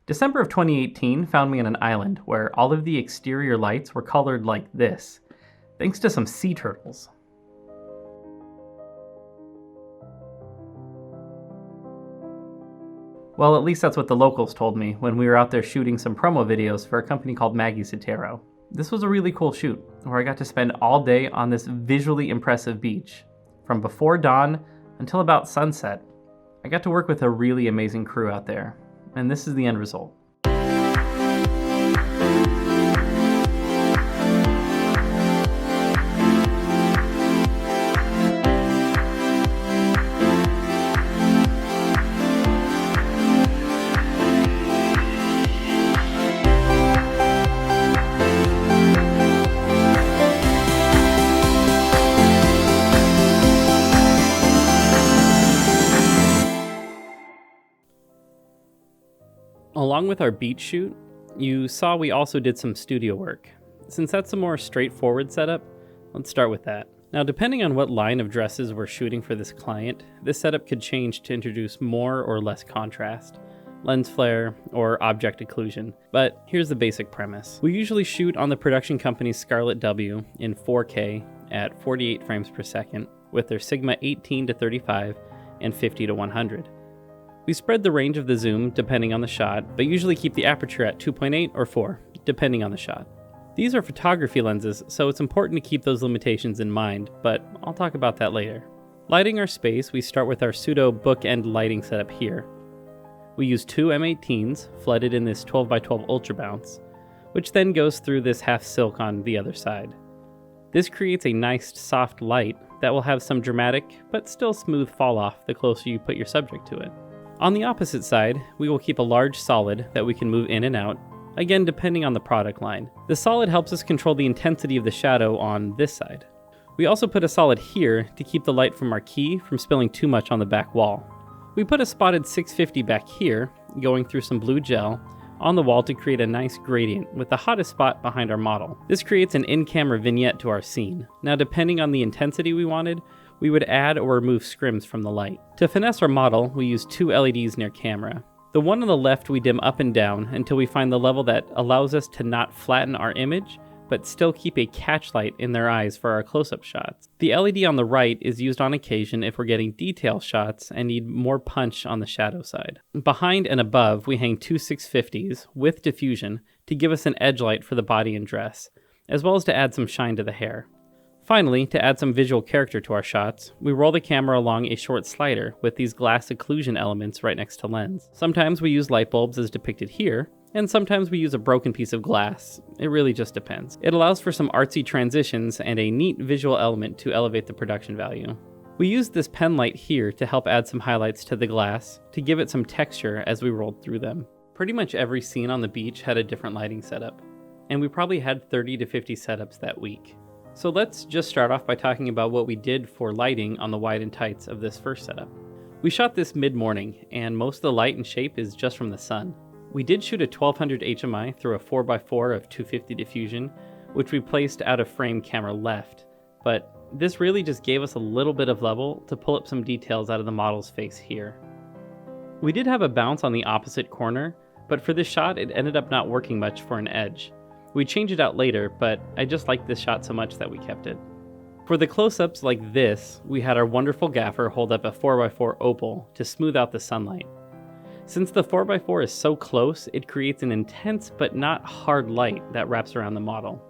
December of 2018 found me on an island where all of the exterior lights were colored like this, thanks to some sea turtles. Well, at least that's what the locals told me when we were out there shooting some promo videos for a company called Maggie Sottero. This was a really cool shoot, where I got to spend all day on this visually impressive beach, from before dawn until about sunset. I got to work with a really amazing crew out there, and this is the end result. Along with our beach shoot, you saw we also did some studio work. Since that's a more straightforward setup, let's start with that. Now, depending on what line of dresses we're shooting for this client, this setup could change to introduce more or less contrast, lens flare, or object occlusion. But here's the basic premise. We usually shoot on the production company's Scarlet-W in 4K at 48 frames per second with their Sigma 18 to 35 and 50 to 100. We spread the range of the zoom depending on the shot, but usually keep the aperture at 2.8 or 4, depending on the shot. These are photography lenses, so it's important to keep those limitations in mind, but I'll talk about that later. Lighting our space, we start with our pseudo bookend lighting setup here. We use two M18s, flooded in this 12x12 Ultra Bounce, which then goes through this half silk on the other side. This creates a nice soft light that will have some dramatic, but still smooth fall off the closer you put your subject to it. On the opposite side, we will keep a large solid that we can move in and out, again depending on the product line. The solid helps us control the intensity of the shadow on this side. We also put a solid here to keep the light from our key from spilling too much on the back wall. We put a spotted 650 back here, going through some blue gel, on the wall to create a nice gradient with the hottest spot behind our model. This creates an in-camera vignette to our scene. Now, depending on the intensity we wanted, we would add or remove scrims from the light. To finesse our model, we use two LEDs near camera. The one on the left we dim up and down until we find the level that allows us to not flatten our image, but still keep a catch light in their eyes for our close-up shots. The LED on the right is used on occasion if we're getting detail shots and need more punch on the shadow side. Behind and above, we hang two 650s with diffusion to give us an edge light for the body and dress, as well as to add some shine to the hair. Finally, to add some visual character to our shots, we roll the camera along a short slider with these glass occlusion elements right next to lens. Sometimes we use light bulbs as depicted here, and sometimes we use a broken piece of glass. It really just depends. It allows for some artsy transitions and a neat visual element to elevate the production value. We used this pen light here to help add some highlights to the glass to give it some texture as we rolled through them. Pretty much every scene on the beach had a different lighting setup, and we probably had 30 to 50 setups that week. So let's just start off by talking about what we did for lighting on the wide and tights of this first setup. We shot this mid-morning, and most of the light and shape is just from the sun. We did shoot a 1200 HMI through a 4x4 of 250 diffusion, which we placed out of frame camera left, but this really just gave us a little bit of level to pull up some details out of the model's face here. We did have a bounce on the opposite corner, but for this shot it ended up not working much for an edge. We changed it out later, but I just liked this shot so much that we kept it. For the close-ups like this, we had our wonderful gaffer hold up a 4x4 opal to smooth out the sunlight. Since the 4x4 is so close, it creates an intense but not hard light that wraps around the model.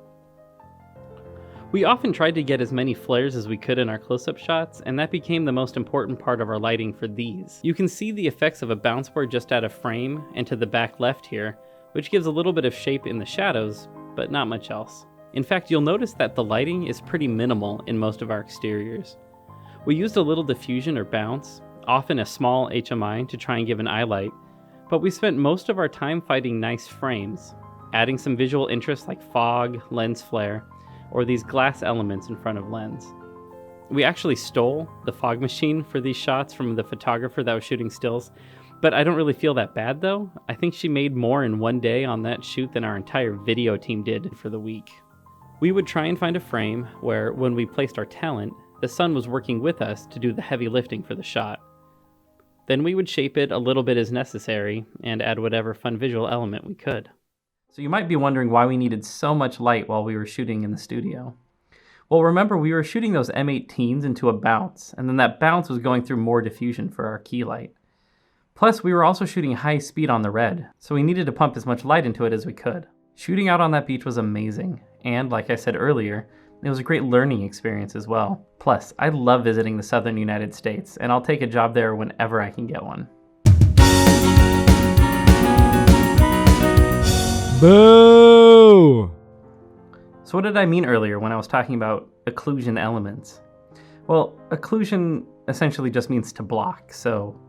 We often tried to get as many flares as we could in our close-up shots, and that became the most important part of our lighting for these. You can see the effects of a bounce board just out of frame and to the back left here, which gives a little bit of shape in the shadows, but not much else. In fact, you'll notice that the lighting is pretty minimal in most of our exteriors. We used a little diffusion or bounce, often a small HMI to try and give an eye light, but we spent most of our time fighting nice frames, adding some visual interest like fog, lens flare, or these glass elements in front of lens. We actually stole the fog machine for these shots from the photographer that was shooting stills, but I don't really feel that bad though. I think she made more in one day on that shoot than our entire video team did for the week. We would try and find a frame where, when we placed our talent, the sun was working with us to do the heavy lifting for the shot. Then we would shape it a little bit as necessary and add whatever fun visual element we could. So you might be wondering why we needed so much light while we were shooting in the studio. Well, remember, we were shooting those M18s into a bounce, and then that bounce was going through more diffusion for our key light. Plus, we were also shooting high speed on the red, so we needed to pump as much light into it as we could. Shooting out on that beach was amazing, and like I said earlier, it was a great learning experience as well. Plus, I love visiting the southern United States, and I'll take a job there whenever I can get one. Boo! So what did I mean earlier when I was talking about occlusion elements? Well, occlusion essentially just means to block, so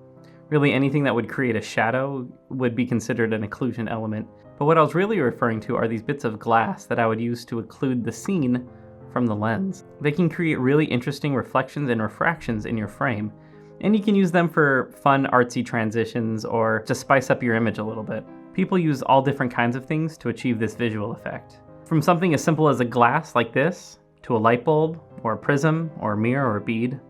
really anything that would create a shadow would be considered an occlusion element. But what I was really referring to are these bits of glass that I would use to occlude the scene from the lens. They can create really interesting reflections and refractions in your frame, and you can use them for fun artsy transitions or to spice up your image a little bit. People use all different kinds of things to achieve this visual effect. From something as simple as a glass like this, to a light bulb, or a prism, or a mirror, or a bead.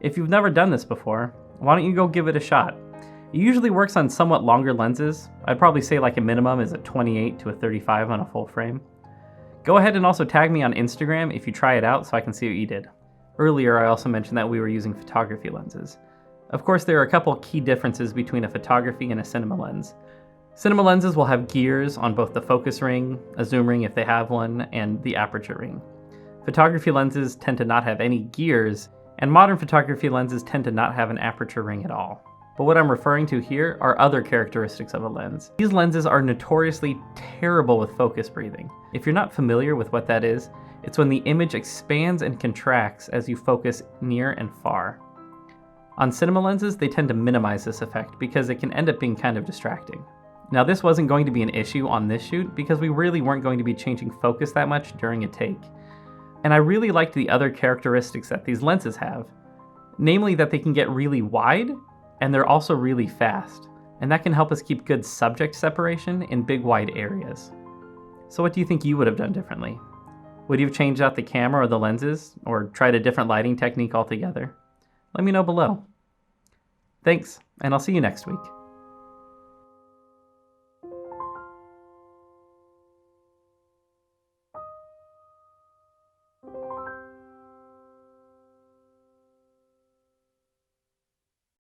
If you've never done this before, why don't you go give it a shot? It usually works on somewhat longer lenses. I'd probably say like a minimum is a 28 to a 35 on a full frame. Go ahead and also tag me on Instagram if you try it out so I can see what you did. Earlier I also mentioned that we were using photography lenses. Of course, there are a couple key differences between a photography and a cinema lens. Cinema lenses will have gears on both the focus ring, a zoom ring if they have one, and the aperture ring. Photography lenses tend to not have any gears, and modern photography lenses tend to not have an aperture ring at all. But what I'm referring to here are other characteristics of a lens. These lenses are notoriously terrible with focus breathing. If you're not familiar with what that is, it's when the image expands and contracts as you focus near and far. On cinema lenses, they tend to minimize this effect because it can end up being kind of distracting. Now, this wasn't going to be an issue on this shoot because we really weren't going to be changing focus that much during a take. And I really liked the other characteristics that these lenses have, namely that they can get really wide and they're also really fast, and that can help us keep good subject separation in big wide areas. So what do you think you would have done differently? Would you have changed out the camera or the lenses, or tried a different lighting technique altogether? Let me know below. Thanks, and I'll see you next week.